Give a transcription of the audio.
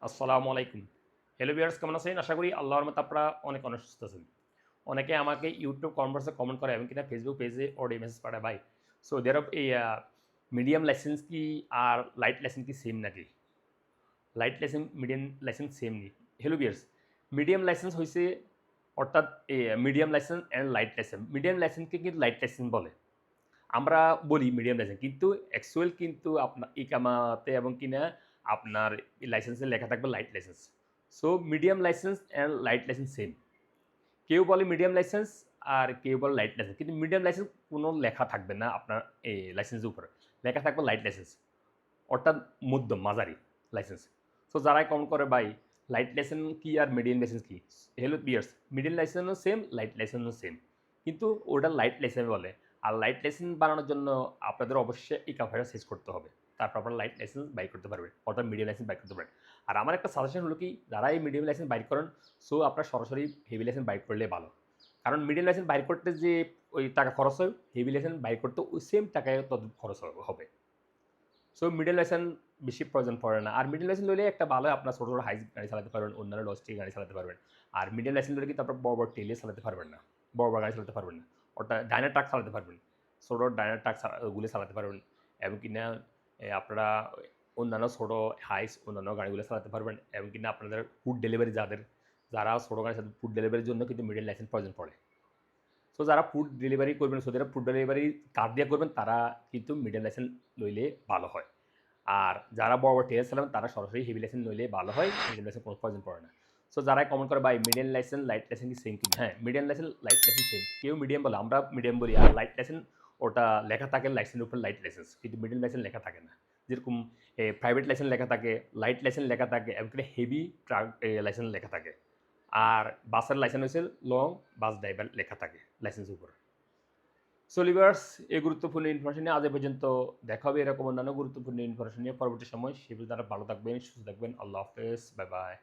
আসসালামু আলাইকুম। Hello viewers, কেমন আছেন? আশা করি আল্লাহর রহমতে আপনারা অনেক সুস্থ আছেন। অনেকে আমাকে YouTube কনভার্সে কমেন্ট করে এবং কিনা Facebook পেজে অডিও মেসেজ পাঠায়, ভাই সৌদি আরব এই মিডিয়াম লাইসেন্স কি আর লাইট লাইসেন্স কি সেম নাকি? Light licence, medium licence same নি? হ্যালো ভিউয়ার্স, মিডিয়াম লাইসেন্স হইছে অর্থাৎ medium licence and light licence. Medium লাইসেন্সকে কিন্তু লাইট লাইসেন্স বলে। আমরা বলি মিডিয়াম লাইসেন্স, কিন্তু অ্যাকচুয়াল কিন্তু ইকামাতে এবং কিনা আপনার লাইসেন্সে লেখা থাকবে light licence. So medium licence and light licence same. কেউ বলে মিডিয়াম লাইসেন্স আর কেউ বলে লাইট লাইসেন্স। কিন্তু মিডিয়াম লাইসেন্স কোনো লেখা থাকবে না আপনার এই লাইসেন্সের উপরে। লেখা থাকবে লাইট লাইসেন্স, অর্থাৎ মধ্যম মাঝারি লাইসেন্স। সো যারাই কমেন্ট করে, ভাই লাইট লাইসেন্স কি আর মিডিয়াম লাইসেন্স কি? হ্যালো বিয়ার্স, মিডিয়াম লাইসেন্সও সেম, লাইট লাইসেন্সও সেম। কিন্তু ওটা লাইট লাইসেন্স বলে। আর লাইট লাইসেন্স বানানোর জন্য আপনাদের অবশ্যই ইকাফাটা শেষ করতে হবে। তারপর আপনারা লাইট লাইসেন্স বাই করতে পারবেন, অর্থাৎ মিডিয়াম লাইসেন্স বাই করতে পারবেন। আর আমার একটা সাজেশন হলো কি, যারা এই মিডিয়াম লাইসেন্স বাইর করেন, সো আপনারা সরাসরি হেভি লাইসেন্স বাইর করলে ভালো। কারণ মিডিয়াম লাইসেন্স বাইর করতে যে ওই টাকা খরচ হয়, হেভি লাইসেন্স বাইর করতে ওই সেম টাকায় তত খরচ হবে। সো মিডল লাইসেন্স বেশি প্রয়োজন পড়ে না। আর মিডল লাইসেন্স লইলে একটা ভালো, আপনার ছোটো ছোটো হাইস গাড়ি চালাতে পারবেন, অন্যান্য লজিস্টিক গাড়ি চালাতে পারবেন। আর মিডল লাইসেন্স লইলে কিন্তু আপনার বড় বড় টেলে চালাতে পারবেন না, বড় বড় গাড়ি চালাতে পারবেন না। অর্থাৎ ডাইনার ট্রাক চালাতে পারবেন, ছোটো ডাইনার ট্রাক ওগুলো চালাতে পারবেন। এবং কিনা আপনারা অন্যান্য ছোটো হাইস অন্যান্য গাড়িগুলো চালাতে পারবেন। এবং কিনা আপনাদের ফুড ডেলিভারি যারা ছোটো গাড়ি চালাতে, ফুড ডেলিভারির জন্য কিন্তু মিডল লাইসেন্স প্রয়োজন পড়ে। সো যারা ফুড ডেলিভারি করবেন, সো যারা ফুড ডেলিভারি কার্ড দিয়ে করবেন, তারা কিন্তু মিডল লাইসেন্স লইলে ভালো হয়। আর যারা বড় বড় টেলার চালাবেন, তারা সরাসরি হেভি লাইসেন্স লইলে ভালো হয়, মিডিয়াম লাইসেন্স কোনো প্রয়োজন পড়ে না। সো যারাই কমেন্ট করে, ভাই মিডিয়াম লাইসেন্স লাইট লাইসেন্স কি সেম কিনা? হ্যাঁ, medium licence light licence same. কেউ মিডিয়াম বলে, আমরা মিডিয়াম বলি। আর লাইট লাইসেন্স ওটা লেখা থাকে লাইসেন্সের উপর লাইট লাইসেন্স, কিন্তু মিডিয়াম লাইসেন্স লেখা থাকে না। যেরকম প্রাইভেট লাইসেন্স লেখা থাকে, লাইট লাইসেন্স লেখা থাকে, এবং হেভি ট্রাক লাইসেন্স লেখা থাকে। আর বাসের লাইসেন্স হচ্ছে লং বাস ড্রাইভার লেখা থাকে লাইসেন্সের উপর। সো লিভার্স, এই গুরুত্বপূর্ণ ইনফরমেশন নিয়ে আজ এ পর্যন্ত। দেখা হবে এরকম অন্যান্য গুরুত্বপূর্ণ ইনফরমেশন নিয়ে পরবর্তী সময়। সে পর্যন্ত ভালো থাকবেন, সুস্থ থাকবেন। আল্লাহ হাফেজ, বাই বাই।